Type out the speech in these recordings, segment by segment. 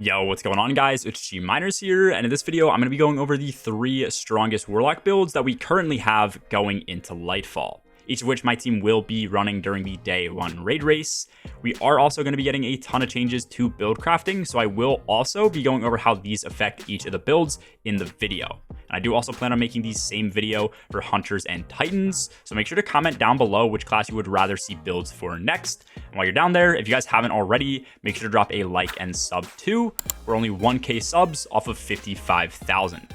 Yo, what's going on, guys? It's G-Miners here, and in this video, I'm going to be going over the 3 strongest Warlock builds that we currently have going into Lightfall, each of which my team will be running during the Day 1 raid race. We are also going to be getting a ton of changes to build crafting, so I will also be going over how these affect each of the builds in the video. And I do also plan on making the same video for Hunters and Titans, so make sure to comment down below which class you would rather see builds for next. And while you're down there, if you guys haven't already, make sure to drop a like and sub too. We're only 1k subs off of 55,000.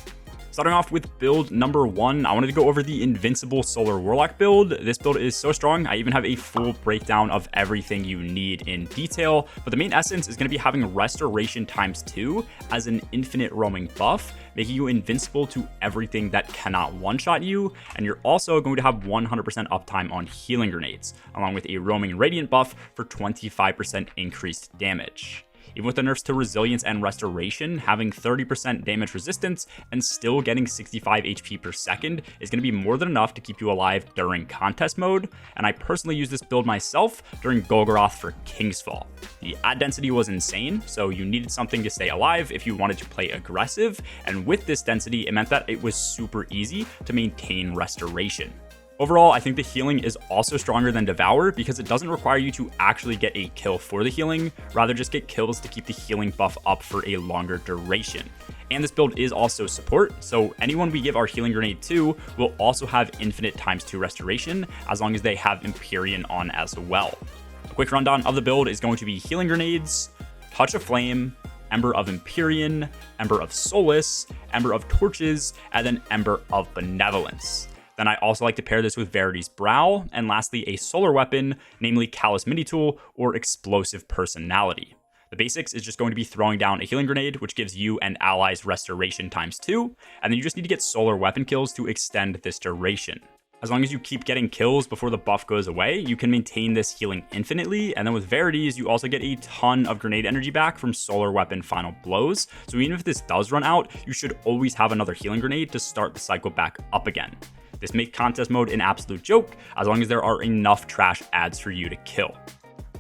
Starting off with build number 1, I wanted to go over the Invincible Solar Warlock build. This build is so strong, I even have a full breakdown of everything you need in detail, but the main essence is going to be having Restoration ×2 as an infinite roaming buff, making you invincible to everything that cannot one-shot you, and you're also going to have 100% uptime on healing grenades, along with a roaming radiant buff for 25% increased damage. Even with the nerfs to resilience and restoration, having 30% damage resistance and still getting 65 HP per second is going to be more than enough to keep you alive during contest mode, and I personally used this build myself during Golgoroth for Kingsfall. The ad density was insane, so you needed something to stay alive if you wanted to play aggressive, and with this density, it meant that it was super easy to maintain restoration. Overall, I think the healing is also stronger than Devour because it doesn't require you to actually get a kill for the healing, rather just get kills to keep the healing buff up for a longer duration. And this build is also support, so anyone we give our healing grenade to will also have infinite ×2 restoration as long as they have Empyrean on as well. A quick rundown of the build is going to be healing grenades, Touch of Flame, Ember of Empyrean, Ember of Solace, Ember of Torches, and then Ember of Benevolence. Then I also like to pair this with Verity's Brow, and lastly a solar weapon, namely Callous Mini Tool or Explosive Personality. The basics is just going to be throwing down a healing grenade, which gives you and allies restoration ×2, and then you just need to get solar weapon kills to extend this duration. As long as you keep getting kills before the buff goes away, you can maintain this healing infinitely, and then with Verities, you also get a ton of grenade energy back from solar weapon final blows, so even if this does run out, you should always have another healing grenade to start the cycle back up again. This makes contest mode an absolute joke, as long as there are enough trash ads for you to kill.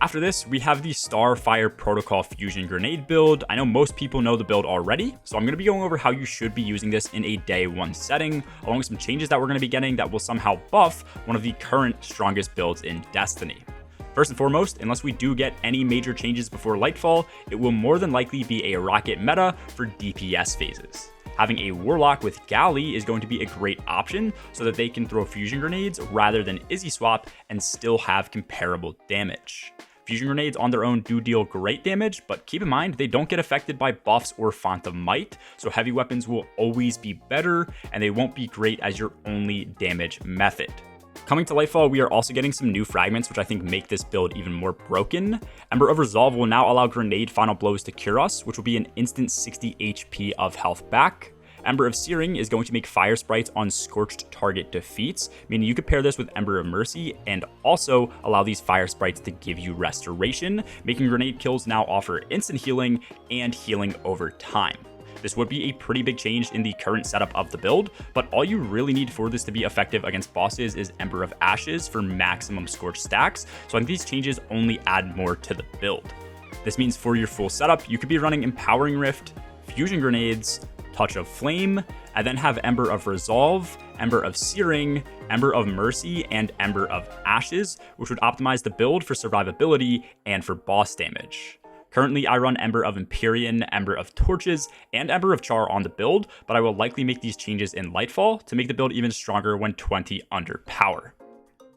After this, we have the Starfire Protocol Fusion Grenade build. I know most people know the build already, so I'm going to be going over how you should be using this in a Day 1 setting, along with some changes that we're going to be getting that will somehow buff one of the current strongest builds in Destiny. First and foremost, unless we do get any major changes before Lightfall, it will more than likely be a rocket meta for DPS phases. Having a Warlock with Galley is going to be a great option so that they can throw fusion grenades rather than Izzy swap and still have comparable damage. Fusion grenades on their own do deal great damage, but keep in mind they don't get affected by buffs or Font of Might, so heavy weapons will always be better and they won't be great as your only damage method. Coming to Lightfall, we are also getting some new fragments, which I think make this build even more broken. Ember of Resolve will now allow grenade final blows to cure us, which will be an instant 60 HP of health back. Ember of Searing is going to make fire sprites on scorched target defeats, meaning you could pair this with Ember of Mercy and also allow these fire sprites to give you restoration, making grenade kills now offer instant healing and healing over time. This would be a pretty big change in the current setup of the build, but all you really need for this to be effective against bosses is Ember of Ashes for maximum Scorch stacks, so I think these changes only add more to the build. This means for your full setup, you could be running Empowering Rift, Fusion Grenades, Touch of Flame, and then have Ember of Resolve, Ember of Searing, Ember of Mercy, and Ember of Ashes, which would optimize the build for survivability and for boss damage. Currently, I run Ember of Empyrean, Ember of Torches, and Ember of Char on the build, but I will likely make these changes in Lightfall to make the build even stronger when 20 under power.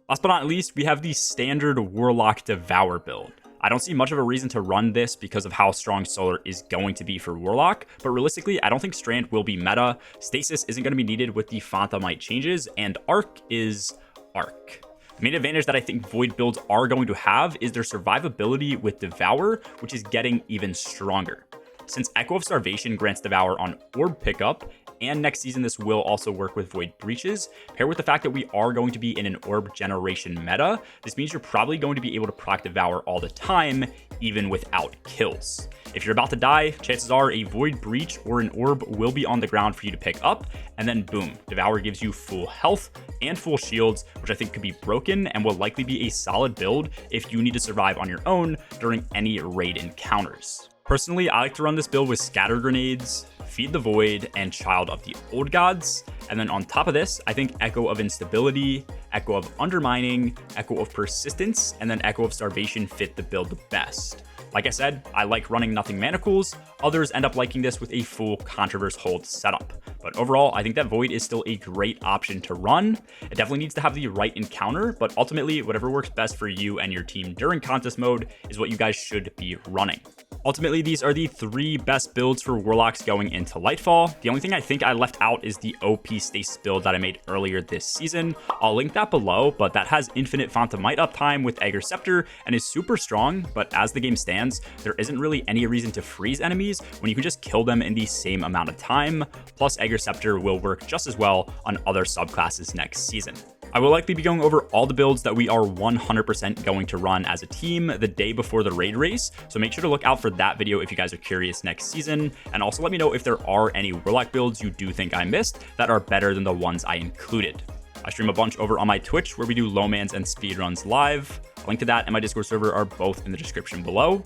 Last but not least, we have the standard Warlock Devour build. I don't see much of a reason to run this because of how strong Solar is going to be for Warlock, but realistically, I don't think Strand will be meta, Stasis isn't going to be needed with the Font of Might changes, and Arc is Arc. The main advantage that I think Void builds are going to have is their survivability with Devour, which is getting even stronger. Since Echo of Starvation grants Devour on Orb pickup, and next season this will also work with Void Breaches, paired with the fact that we are going to be in an Orb generation meta, this means you're probably going to be able to proc Devour all the time, even without kills. If you're about to die, chances are a Void Breach or an Orb will be on the ground for you to pick up, and then boom, Devour gives you full health and full shields, which I think could be broken and will likely be a solid build if you need to survive on your own during any raid encounters. Personally, I like to run this build with Scatter Grenades, Feed the Void, and Child of the Old Gods. And then on top of this, I think Echo of Instability, Echo of Undermining, Echo of Persistence, and then Echo of Starvation fit the build the best. Like I said, I like running Nothing Manacles. Others end up liking this with a full Controverse Hold setup. But overall, I think that Void is still a great option to run. It definitely needs to have the right encounter, but ultimately, whatever works best for you and your team during contest mode is what you guys should be running. Ultimately, these are the 3 best builds for Warlocks going into Lightfall. The only thing I think I left out is the OP Stasis build that I made earlier this season. I'll link that below, but that has infinite Font of Might uptime with Aegir Scepter and is super strong, but as the game stands, there isn't really any reason to freeze enemies when you can just kill them in the same amount of time. Plus, Aegir Scepter will work just as well on other subclasses next season. I will likely be going over all the builds that we are 100% going to run as a team the day before the raid race, so make sure to look out for that video if you guys are curious next season, and also let me know if there are any Warlock builds you do think I missed that are better than the ones I included. I stream a bunch over on my Twitch where we do Lowmans and speedruns live. A link to that and my Discord server are both in the description below.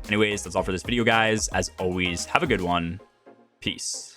Anyways, that's all for this video, guys. As always, have a good one. Peace.